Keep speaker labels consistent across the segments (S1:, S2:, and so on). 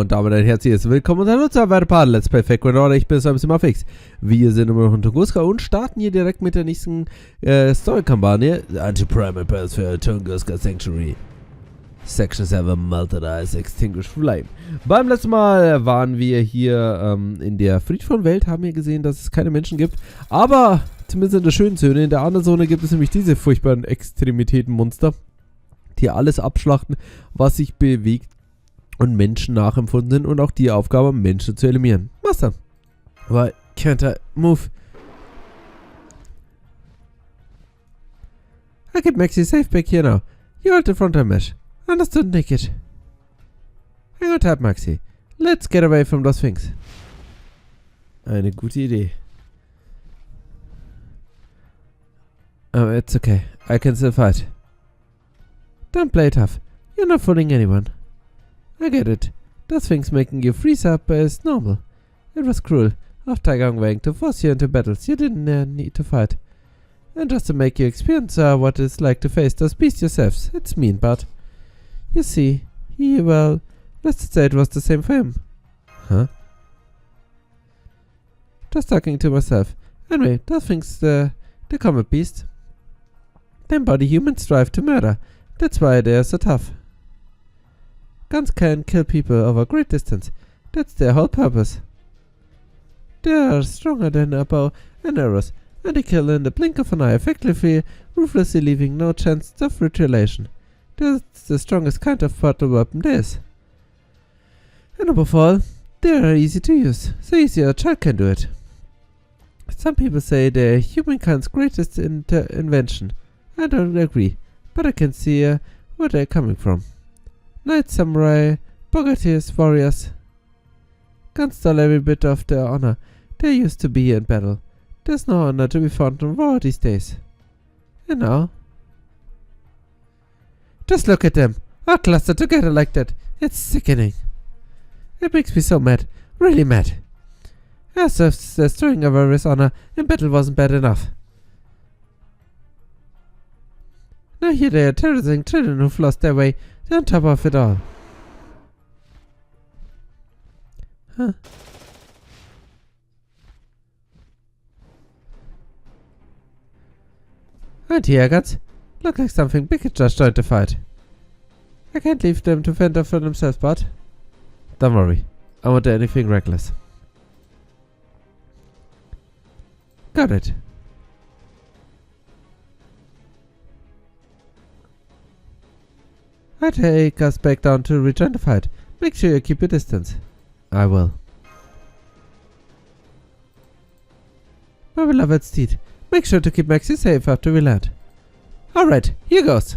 S1: Und damit ein herzliches Willkommen und hallo zu einem weiteren Part Let's Play Fake Order. Ich bin Sam Fix. Wir sind immer noch in Tunguska und starten hier direkt mit der nächsten Story-Kampagne. Anti-Primal Pass für Tunguska Sanctuary. Section 7 Melted Ice Extinguished Flame. Beim letzten Mal waren wir hier in der friedvollen Welt, haben wir gesehen, dass es keine Menschen gibt. Aber zumindest in der schönen Zone, in der anderen Zone gibt es nämlich diese furchtbaren Extremitätenmonster, die alles abschlachten, was sich bewegt und Menschen nachempfunden sind und auch die Aufgabe, Menschen zu eliminieren. Master. Why can't I move? I keep Maxi safe back here now. You hold the frontal mesh. Understood, naked. Hang on tight, Maxi. Let's get away from those things. Eine gute Idee. Oh, it's okay. I can still fight. Don't play tough. You're not fooling anyone. I get it. Those things making you freeze up is normal. It was cruel of Taigang Wang to force you into battles you didn't need to fight. And just to make you experience what it's like to face those beasts yourselves. It's mean, but... You see, well, let's say it was the same for him. Huh? Just talking to myself. Anyway, those things, they come a beast. They embody human strive to murder. That's why they are so tough. Guns can kill people over a great distance. That's their whole purpose. They are stronger than a bow and arrows, and they kill in the blink of an eye, effectively, ruthlessly leaving no chance of retaliation. That's the strongest kind of portable weapon there is. And above all, they are easy to use, so easy a child can do it. Some people say they're humankind's greatest invention. I don't agree, but I can see where they're coming from. Knights, samurai, bogatirs, warriors. Guns stole every bit of their honor there used to be in battle. There's no honor to be found in war these days. And now... Just look at them, all clustered together like that. It's sickening. It makes me so mad, really mad. As if destroying a warrior's honor in battle wasn't bad enough. Now here they are terrorizing children who've lost their way. They're on top of it all. Huh. Anti-Airguns? Look like something big just joined the fight. I can't leave them to fend for themselves, but... Don't worry. I won't do anything reckless. Got it. I take us back down to rejoin the fight. Make sure you keep your distance. I will. My beloved steed, make sure to keep Maxi safe after we land. Alright, here goes.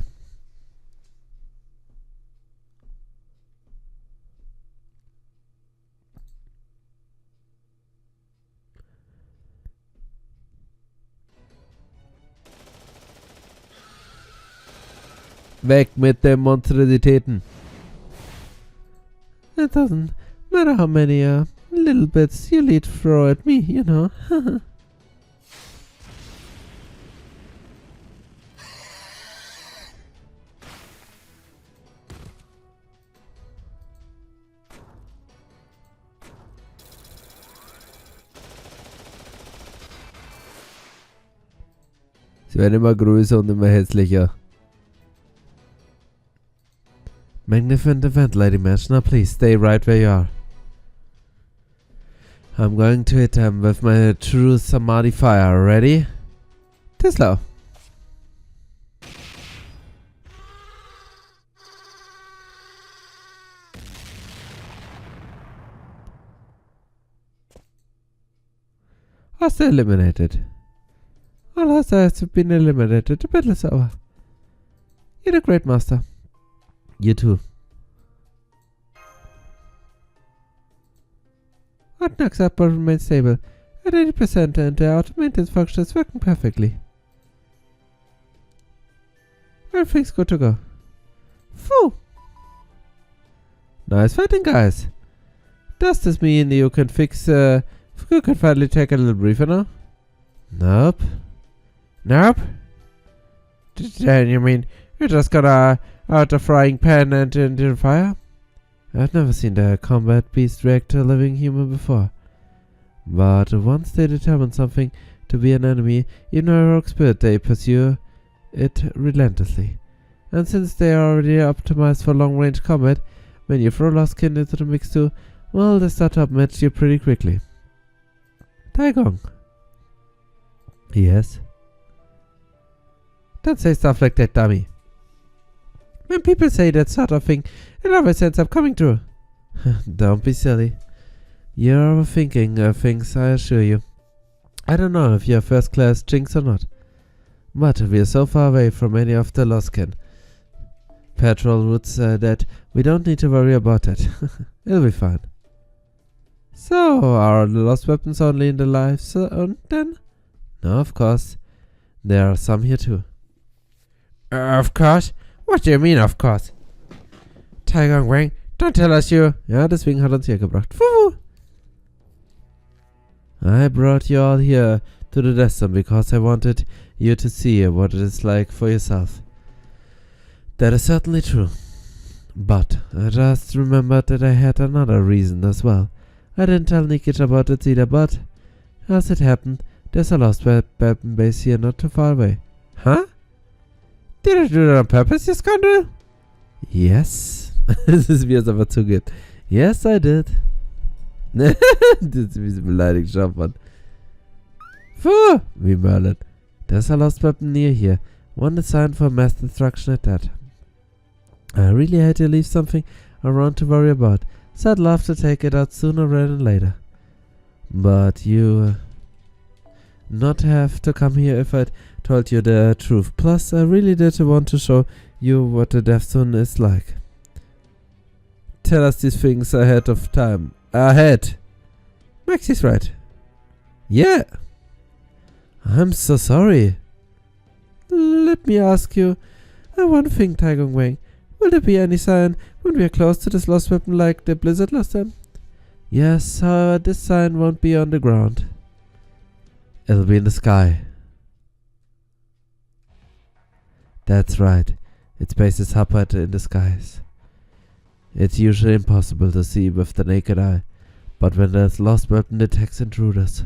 S1: Weg mit den Monstrositäten. It doesn't matter how many little bits you lead throw at me, you know. Sie werden immer größer und immer hässlicher. Magnificent event, Lady Mash. Now please stay right where you are. I'm going to hit him with my true Samadhi fire. Ready? Too slow. Hostile eliminated. All hostiles have been eliminated. The battle is over. You're a great master. You too. What knocks up but remains stable. At 80% and the auto maintenance function is working perfectly. Everything's good to go. Phew! Nice fighting, guys. Does this mean you can you can finally take a little breather now? Nope. Nope? Then you mean you're just gonna out the frying pan and into the fire? I've never seen the combat beast react to a living human before. But once they determine something to be an enemy, even a rogue spirit, they pursue it relentlessly. And since they are already optimized for long-range combat, when you throw Lostkin into the mix too, well, they start to outmatch you pretty quickly. Taigong. Yes? Don't say stuff like that, dummy. When people say that sort of thing, it always ends up coming true. Don't be silly. You're overthinking things, I assure you. I don't know if you're first-class jinx or not, but we're so far away from any of the Lostkin patrol routes that we don't need to worry about it. It'll be fine. So, are the lost weapons only in the live zone then? No, of course. There are some here too. Of course? What do you mean, of course? Taigong Wang, don't tell us you... Ja, deswegen hat uns hier gebracht. Fuhu! I brought you all here to the death zone because I wanted you to see what it is like for yourself. That is certainly true. But I just remembered that I had another reason as well. I didn't tell Nikic about it either, but as it happened, there's a lost weapon base here not too far away. Huh? Did you do that on purpose, you scoundrel? Yes. Das ist, wie es aber zugeht. Yes, I did. Das ist wie sie beleidigt, schaut man. Puh, wie Merlin. There's a lost weapon near here. One designed for mass destruction at that. I really had to leave something around to worry about, so I'd love to take it out sooner rather than later. But you not have to come here if I'd told you the truth. Plus, I really did want to show you what the death zone is like. Tell us these things ahead of time. Ahead! Maxie's right. Yeah! I'm so sorry. Let me ask you one thing, Taigong Wang. Will there be any sign when we are close to this lost weapon like the blizzard last time? Yes, however, this sign won't be on the ground. It'll be in the sky. That's right. Its base is up in the skies. It's usually impossible to see with the naked eye, but when this lost weapon detects intruders,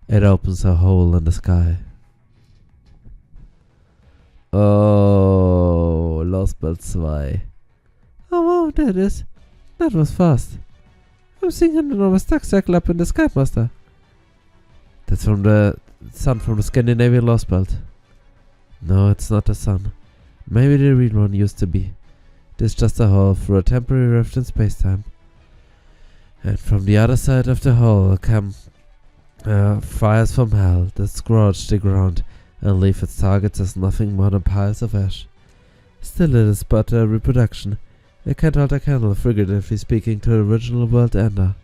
S1: it opens a hole in the sky. Oh, Lost Belt 2. Oh wow, there it is. That was fast. I'm seeing an enormous dark circle up in the sky, Master. That's from the sun from the Scandinavian Lost Belt. No, it's not the sun. Maybe the real one used to be. This is just a hole through a temporary rift in space-time. And from the other side of the hole come fires from hell that scorch the ground and leave its targets as nothing more than piles of ash. Still, it is but a reproduction. It can't hold a candle, figuratively speaking, to the original world ender.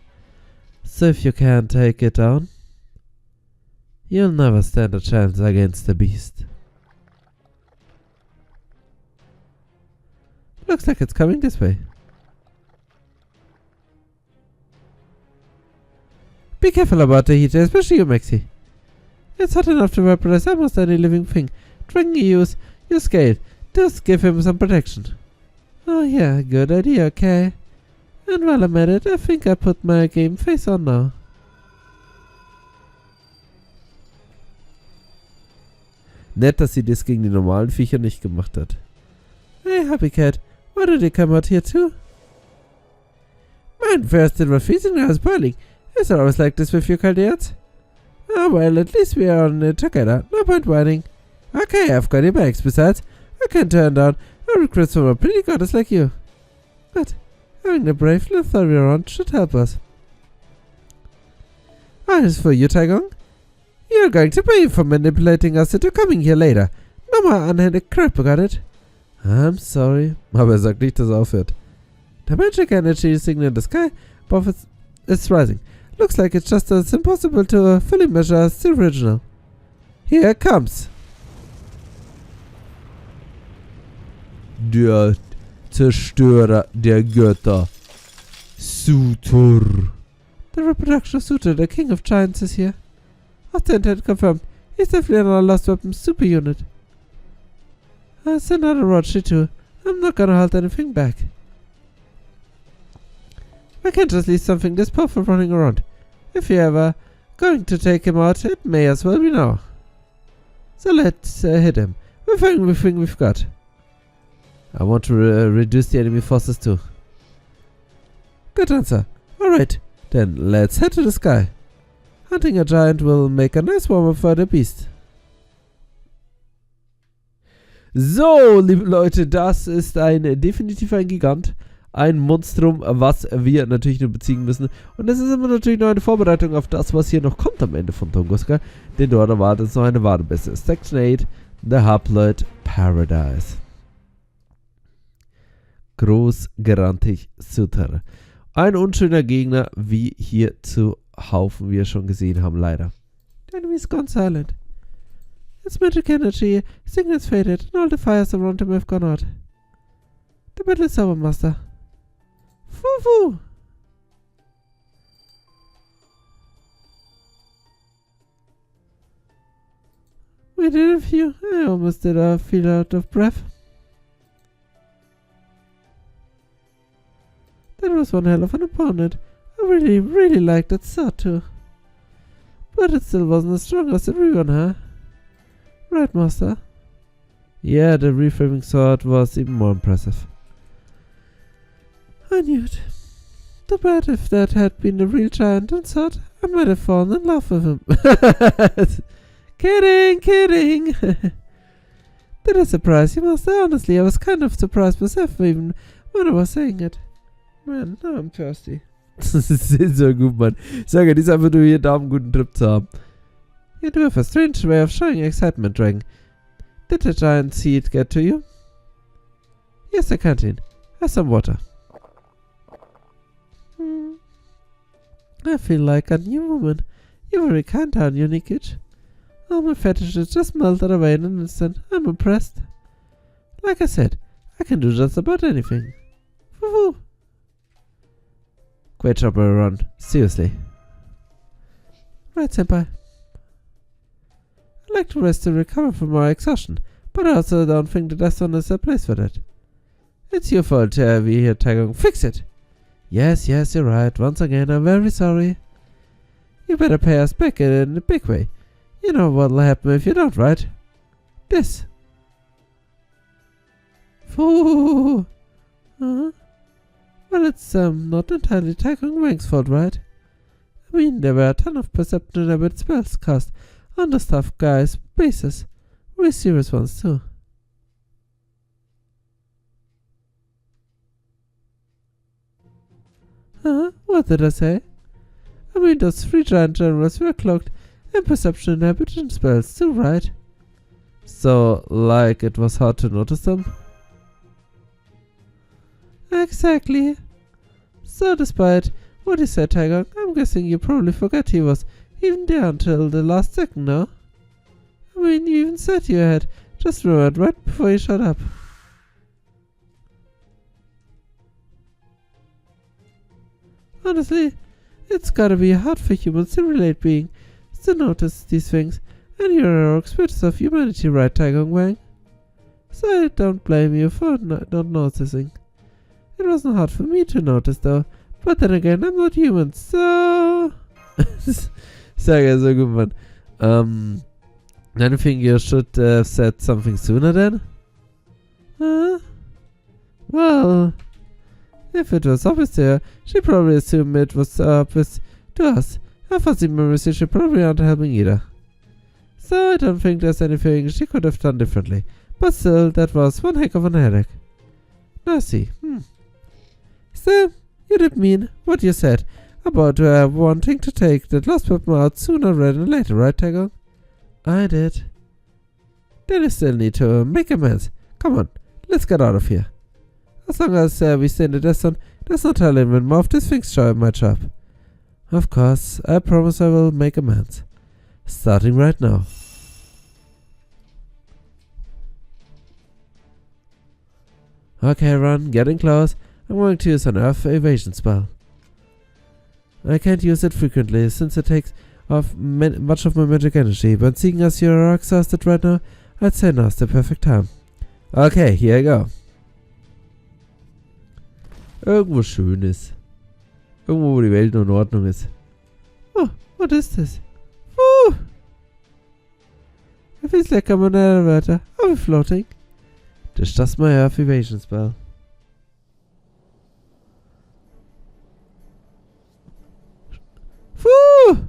S1: So if you can't take it down, you'll never stand a chance against the beast. Looks like it's coming this way. Be careful about the heat, especially you, Maxie. It's hot enough to vaporize almost any living thing. Dragon, use your scale. Just give him some protection. Oh yeah, good idea, okay. And while I'm at it, I think I put my game face on now. Nett, dass sie das gegen die normalen Viecher nicht gemacht hat. Hey, Happy Cat, why did you come out here too? Mine first it was freezing, now it's boiling. Is it always like this with you, Caldeats? Oh well, at least we are on it together. No point whining. Okay, I've got your bags. Besides, I can turn down a recruit from a pretty goddess like you. But having a brave little furry around should help us. As for you, Taigong, you're going to pay for manipulating us into coming here later. No more unhanded crap, got it? I'm sorry. Aber sagt nicht, dass aufhört. The magic energy signal in the sky above it's rising. Looks like it's just as impossible to fully measure as the original. Here it comes. Der Zerstörer der Götter. Sutor. The reproduction of Sutor, the king of giants, is here. Authentic confirmed. He's definitely another lost weapon super unit. That's another Rochi too. I'm not gonna hold anything back. I can't just leave something this powerful running around. If you're ever going to take him out, it may as well be now. So let's hit him with everything we've got. I want to reduce the enemy forces too. Good answer. Alright, then let's head to the sky. Hunting a giant will make a nice warm-up for the beast. So, liebe Leute, das ist definitiv ein Gigant. Ein Monstrum, was wir natürlich nur besiegen müssen. Und das ist immer natürlich noch eine Vorbereitung auf das, was hier noch kommt am Ende von Tunguska. Denn dort erwartet uns noch eine Wadebisse. Section 8, The Haploid Paradise. Großgerantig Sutter. Ein unschöner Gegner, wie hier zuhaufen wir schon gesehen haben, leider. The enemy is gone silent. Its magic energy signals faded, and all the fires around him have gone out. The battle is over, Master. Foo-foo! We did a few. I almost did feel out of breath. That was one hell of an opponent. I really liked that sword too. But it still wasn't as strong as the Revan, huh? Right, Master? Yeah, the reframing sword was even more impressive. I knew it. Too bad if that had been the real giant and sword, I might have fallen in love with him. Kidding! Did I surprise you, Master? Honestly, I was kind of surprised myself even when I was saying it. Man, now I'm thirsty. Das ist so gut, Mann. Ich sage, dies einfach nur hier da, einen guten Trip zu haben. You do have a strange way of showing excitement, Dragon. Did the giant seed get to you? Yes, the canteen. Have some water. I feel like a new woman. You're very kind, aren't you, Nikic? All my fetishes just melted away in an instant. I'm impressed. Like I said, I can do just about anything. Woohoo! Great job, everyone. Seriously. Right, Senpai. I'd like to rest to recover from my exhaustion, but I also don't think the death zone is a place for that. It's your fault, we here, Taegong. Fix it! Yes, you're right. Once again, I'm very sorry. You better pay us back in a big way. You know what'll happen if you don't, right? This. Foo! Huh? Well, it's not entirely Taegong Wang's fault, right? I mean, there were a ton of perception about spells cast on the staff guys' bases. Really serious ones, too. Huh? What did I say? I mean, those 3 giant generals were cloaked in perception inhibition spells, too, right? So, like, it was hard to notice them? Exactly. So, despite what you said, Taegong, I'm guessing you probably forgot he was even there until the last second, no? I mean, you even said you had just remembered right before you shut up. Honestly, it's gotta be hard for humans to relate beings to notice these things, and you're heroic spirits of humanity, right, Taegong Wang? So I don't blame you for not noticing. It wasn't hard for me to notice, though. But then again, I'm not human, so... Sehr gut, man. I think you should have said something sooner then? Huh? Well... If it was obvious to her, she probably assumed it was obvious to us. Her fuzzy memories should probably aren't helping either. So I don't think there's anything she could have done differently. But still, that was one heck of an headache. Now see. So, you did mean what you said about wanting to take that lost weapon out sooner rather than later, right, Taegong? I did. Then you still need to make amends. Come on, let's get out of here. As long as we stay in the death zone, there's no telling when more of these things show up my trap. Of course, I promise I will make amends. Starting right now. Okay, Ron, getting close. I'm going to use an Earth evasion spell. I can't use it frequently, since it takes off much of my magic energy, but seeing as you're exhausted right now, I'd say now's the perfect time. Okay, here I go. Irgendwo Schönes. Irgendwo, wo die Welt nur in Ordnung ist. Oh, what is this? It feels like I'm on an elevator. Are we floating? That's just my Earth evasion spell. Woo!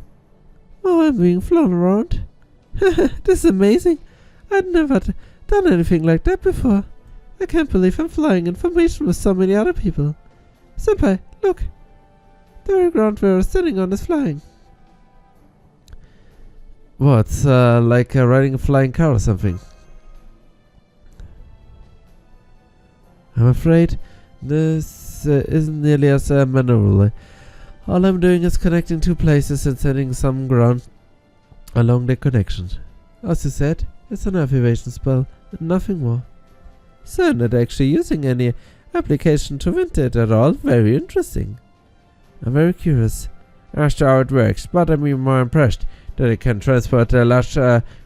S1: Oh, I'm being flown around. This is amazing. I'd never done anything like that before. I can't believe I'm flying in formation with so many other people. Senpai, look. The very ground we are sitting on is flying. What? Like riding a flying car or something? I'm afraid this isn't nearly as maneuverable. All I'm doing is connecting two places and setting some ground along the connection. As you said, it's an Earth evasion spell and nothing more. So not actually using any application to wind it at all. Very interesting. I'm very curious as to how it works, but I'm even more impressed that it can transport large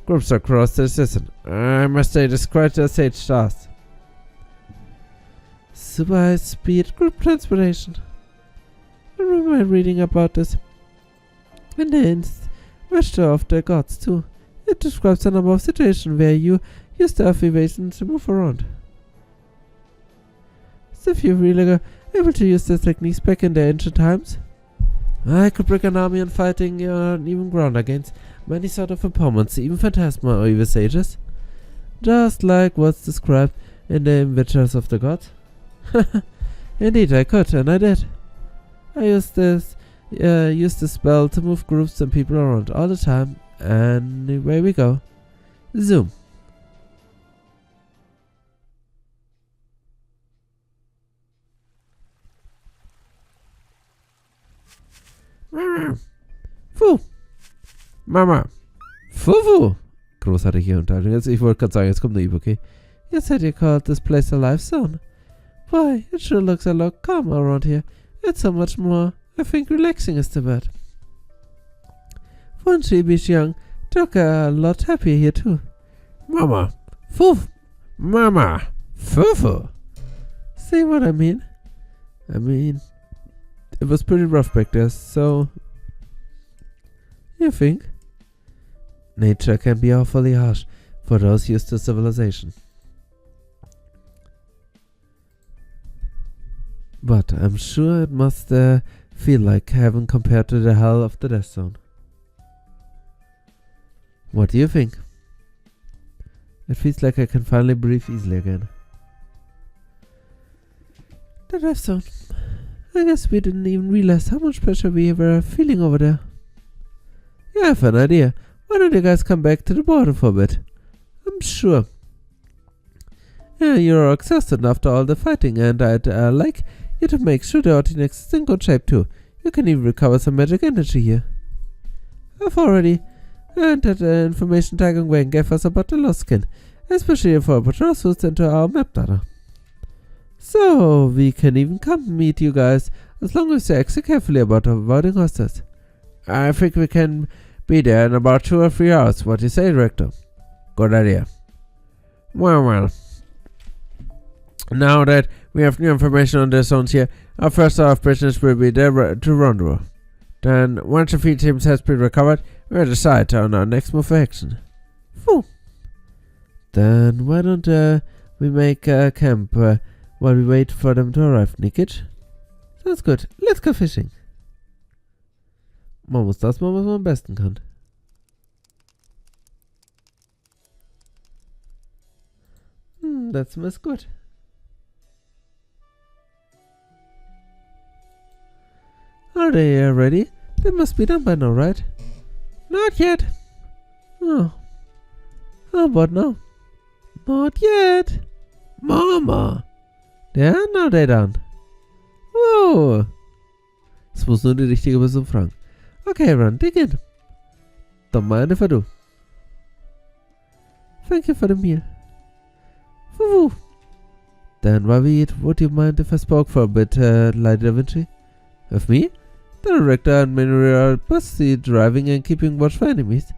S1: groups across the system. I must say, it is quite a sage task. Super high speed group transportation. I remember reading about this in the Register of the Gods too. It describes a number of situations where you use the Earth evasion to move around. So if you really were able to use the techniques back in the ancient times, I could break an army and fighting on even ground against many sort of opponents, even phantasma or evil sages. Just like what's described in the Witches of the Gods. Indeed, I could, and I did. I used this spell to move groups and people around all the time, and away we go. Zoom. Fu. Mama. Fufu. Großartige Unterhaltung. Jetzt, ich wollte gerade sagen, jetzt kommt eine okay. You said you called this place a life zone. Boy, it sure looks a lot calmer around here. It's so much more. I think relaxing is the word. When she was young, took a lot happier here too. Mama. Fuf. Mama. Fufu. See what I mean? I mean, it was pretty rough back there, so... You think? Nature can be awfully harsh for those used to civilization. But I'm sure it must feel like heaven compared to the hell of the Death Zone. What do you think? It feels like I can finally breathe easily again. The Death Zone. I guess we didn't even realize how much pressure we were feeling over there. Yeah, I have an idea. Why don't you guys come back to the border for a bit? I'm sure. Yeah, you're exhausted after all the fighting, and I'd like you to make sure the Ortinex is in good shape too. You can even recover some magic energy here. I've already earned that information Taigung Wang gave us about the lost skin, especially for patrols into our map data. So, we can even come meet you guys, as long as you extra carefully about avoiding hostiles. I think we can be there in about 2 or 3 hours. What do you say, Director? Good idea. Well. Now that we have new information on the zones here, our first sort of business will be there to rendezvous. Then, once the field teams has been recovered, we'll decide on our next move for action. Phew. Then, why don't we make a camp while we wait for them to arrive, Nikic? Sounds good. Let's go fishing. Man muss das machen, was man am besten kann. That smells good. Are they ready? They must be done by now, right? Not yet. Oh. How about now? Not yet. Mama. Yeah, now they're done. Whoa. Das muss nur die richtige Person fragen. Okay, Ron, dig in. Don't mind if I do. Thank you for the meal. Woo. Then while we eat, would you mind if I spoke for a bit, Lady Da Vinci? With me? The director and Minoru are busy driving and keeping watch for enemies.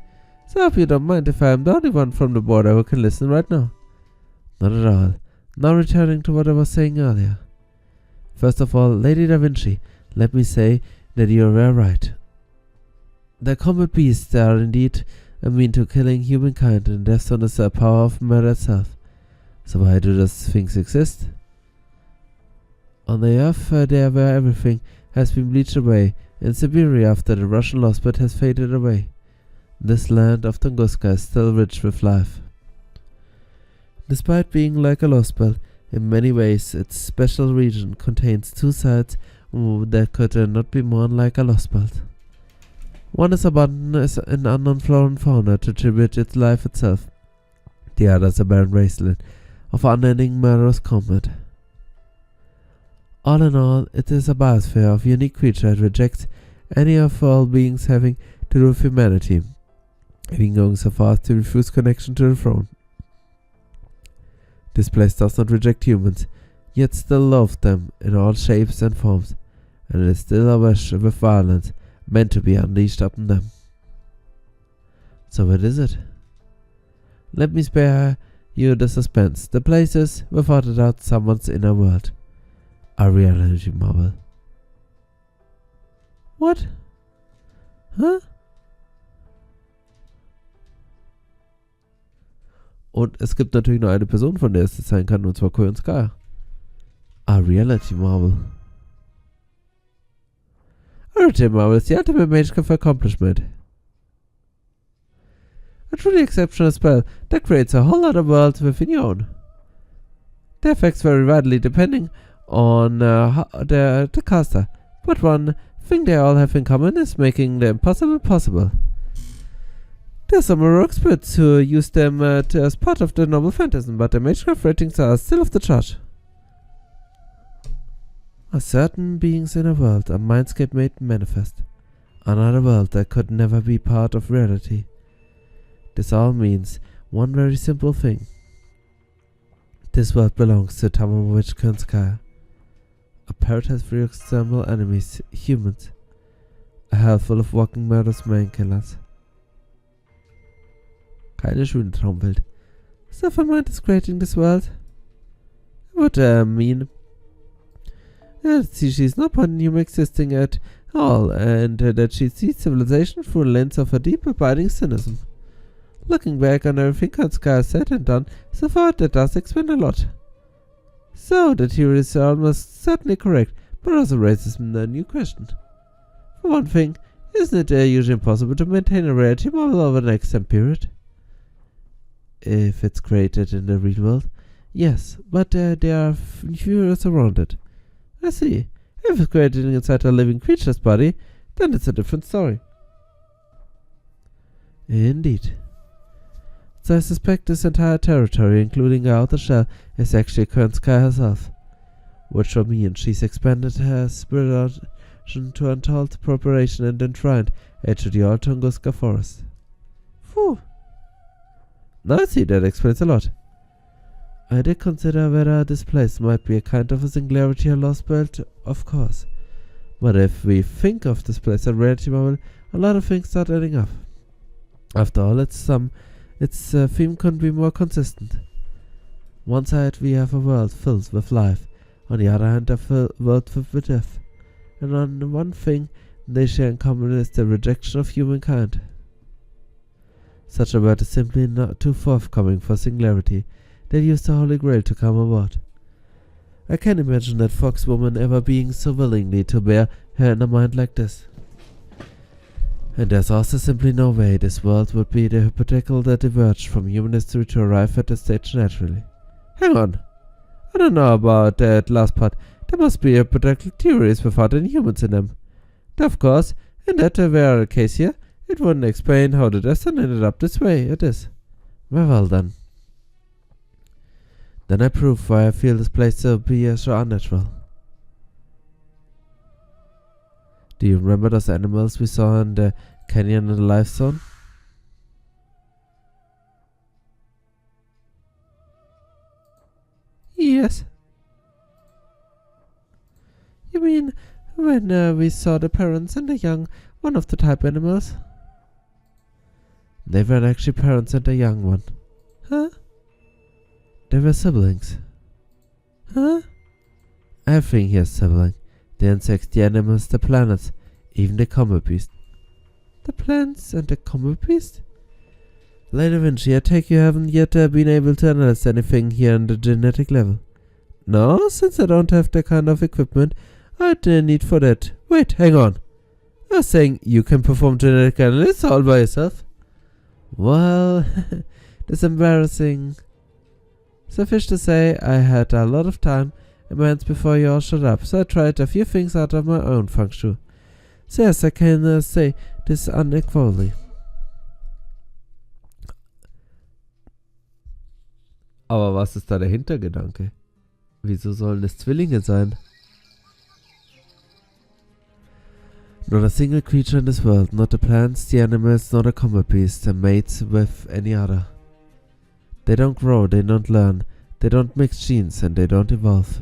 S1: So I hope you don't mind if I am the only one from the border who can listen right now. Not at all. Now returning to what I was saying earlier. First of all, Lady Da Vinci, Let me say that you are very right. The combat beasts are indeed a mean to killing humankind, and their son is the power of murder itself. So why do those things exist? On the earth, there where everything has been bleached away, in Siberia after the Russian Lostbird has faded away, this land of Tunguska is still rich with life. Despite being like a Lostbird, in many ways its special region contains two sides that could not be more unlike a Lostbird. One is abundant in unknown flora and fauna to tribute its life itself. The other is a barren wasteland of unending murderous combat. All in all, it is a biosphere of unique creature that rejects any of all beings having to do with humanity, even going so far as to refuse connection to the throne. This place does not reject humans, yet still loves them in all shapes and forms, and it is still a wish with violence meant to be unleashed upon them. So what is it? Let me spare you the suspense. The place is, without a doubt, someone's inner world. A reality marvel. What? Huh? Und es gibt natürlich nur eine Person, von der es sein kann, und zwar Koyon Sky. A reality marvel. A reality marvel is the ultimate magical accomplishment. A truly exceptional spell that creates a whole other world within your own. The effects vary widely depending on the caster, but one thing they all have in common is making the impossible possible. There are some more experts who use them as part of the normal phantasm, but the magecraft ratings are still off the chart. A certain being's inner world, a mindscape made manifest. Another world that could never be part of reality. This all means one very simple thing. This world belongs to Tamomovich Kernskaya. A parrot has three external enemies, humans. A hell full of walking murderous man-killers. Keine schöne Traumwelt. Self-mind is creating this world. What mean? She's not upon human existing at all, and that she sees civilization through the lens of a deep abiding cynicism. Looking back on everything Kernskaya said and done, so far that does explain a lot. So, the theory is almost certainly correct, but also raises a new question. For one thing, isn't it usually impossible to maintain a reality model over an extended period? If it's created in the real world, yes, but there are theories around it. I see. If it's created inside a living creature's body, then it's a different story. Indeed. So I suspect this entire territory, including her outer shell, is actually Kernskaya herself. Which would mean she's expanded her spirit to untold preparation and enshrined into the old Tunguska forest. Phew. Now I see, that explains a lot. I did consider whether this place might be a kind of a singularity or lost belt, of course. But if we think of this place as reality marvel, a lot of things start adding up. After all, its theme couldn't be more consistent. One side we have a world filled with life, on the other hand a world filled with death. And on one thing they share in common is the rejection of humankind. Such a word is simply not too forthcoming for singularity. They used the Holy Grail to come aboard. I can't imagine that foxwoman ever being so willingly to bear her in a mind like this. And there's also simply no way this world would be the hypothetical that diverged from human history to arrive at this stage naturally. Hang on. I don't know about that last part. There must be hypothetical theories without any humans in them. Though of course, in that very case here, it wouldn't explain how the destiny ended up this way it is. Well then. Then I prove why I feel this place to be so unnatural. Do you remember those animals we saw in the canyon in the life zone? Yes. You mean when we saw the parents and the young, one of the type animals? They weren't actually parents and the young one. Huh? They were siblings. Huh? Everything here is sibling. The insects, the animals, the planets, even the comet beast. The plants and the comet beast? Lady Vinci, I take you haven't yet been able to analyze anything here on the genetic level. No, since I don't have the kind of equipment I'd need for that. Wait, hang on. I was saying you can perform genetic analysis all by yourself? Well, that's embarrassing. Suffice to say, I had a lot of time in my hands before you all showed up, so I tried a few things out of my own feng shui. So yes, I can say this unequivocally. Aber was ist da der Hintergedanke? Wieso sollen es Zwillinge sein? Not a single creature in this world, not the plants, the animals, not a comet beast, are mates with any other. They don't grow, they don't learn, they don't mix genes, and they don't evolve.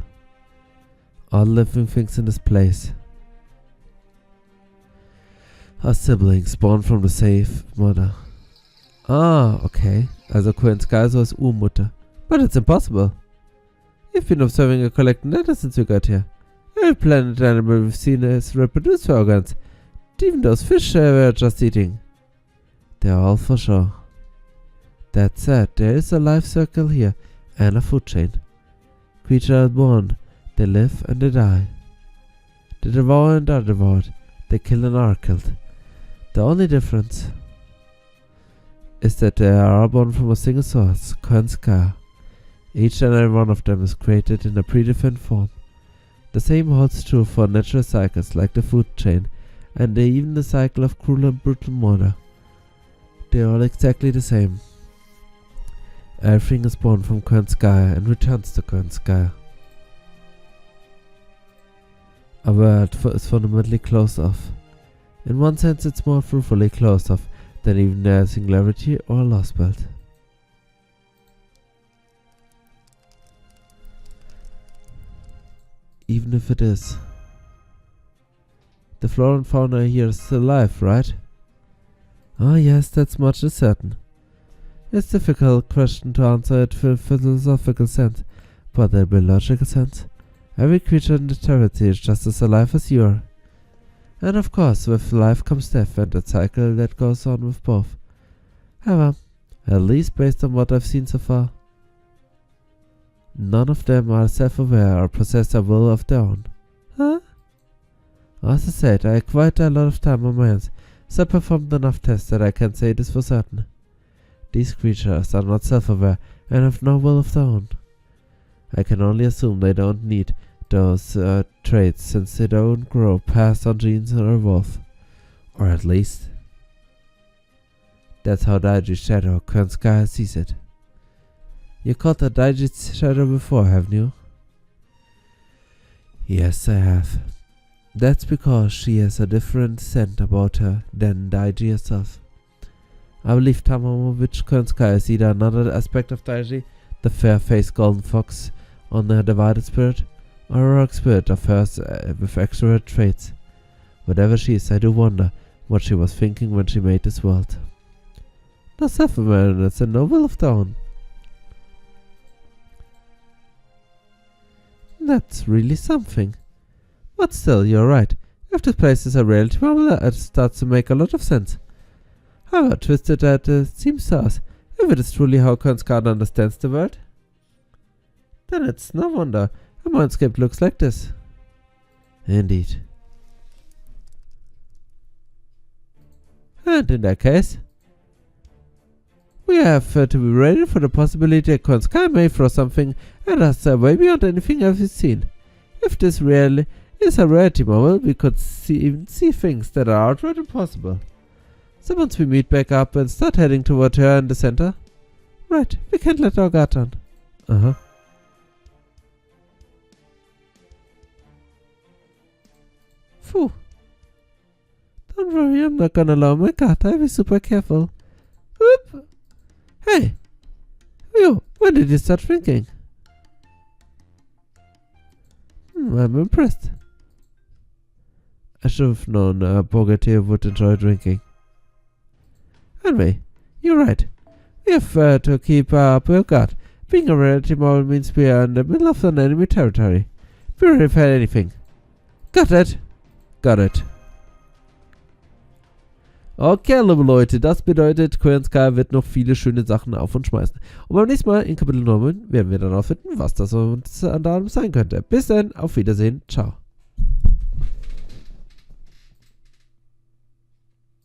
S1: All living things in this place are siblings born from the same mother. Ah, okay. Also Queen Sky als Urmutter. But it's impossible. You've been observing a collecting data since we got here. Every planet animal we've seen has reproduced for organs. Even those fish we're just eating. They're all for sure. That said, there is a life circle here and a food chain. Creatures are born, they live and they die. They devour and are devoured. They kill and are killed. The only difference is that they are all born from a single source, Könska. Each and every one of them is created in a predefined form. The same holds true for natural cycles like the food chain, and even the cycle of cruel and brutal murder. They are all exactly the same. Everything is born from Könskaya and returns to Könskaya. A world is fundamentally closed off. In one sense it's more fruitfully closed off than even a singularity or a lost belt. Even if it is. The flora and fauna here is still alive, right? Ah yes, that's much is certain. It's a difficult question to answer it in philosophical sense, but in a biological sense, every creature in the territory is just as alive as you are. And of course, with life comes death and the cycle that goes on with both. However, at least based on what I've seen so far, none of them are self-aware or possess a will of their own. Huh? As I said, I had quite a lot of time on my hands, so I performed enough tests that I can say this for certain. These creatures are not self-aware and have no will of their own. I can only assume they don't need those traits since they don't grow, pass on genes or evolve. Or at least, that's how Daiji's shadow, Könskaya, sees it. You caught a Daiji's shadow before, haven't you? Yes, I have. That's because she has a different scent about her than Daiji herself. I believe Tamomovich Könskaya is either another aspect of Daiji, the fair-faced golden fox on the divided spirit, or a rock spirit of hers with extra traits. Whatever she is, I do wonder what she was thinking when she made this world. No self-awareness and no will of their own. That's really something. But still, you're right. If this place is a reality bubble, it starts to make a lot of sense. However twisted that seems to us, if it is truly how Könskaya understands the world, then it's no wonder a mindscape looks like this. Indeed. And in that case, we have to be ready for the possibility that Könskaya may throw something at us way beyond anything else we've seen. If this really is a reality model, we could even see things that are outright impossible. So once we meet back up and start heading toward her in the center, right, we can't let our guard down. Uh-huh. Phew. Don't worry, I'm not gonna lower my guard. I'll be super careful. Whoop! Hey! Yo, when did you start drinking? I'm impressed. I should have known Bogatir would enjoy drinking. Anyway, you're right. We have to keep up your guard. Being a reality model means we are in the middle of an enemy territory. Be ready for anything. Got it. Got it. Okay, liebe Leute, das bedeutet, Korean Sky wird noch viele schöne Sachen auf uns schmeißen. Und beim nächsten Mal in Kapitel 9 werden wir dann rausfinden, was das unter anderem sein könnte. Bis dann, auf Wiedersehen, ciao.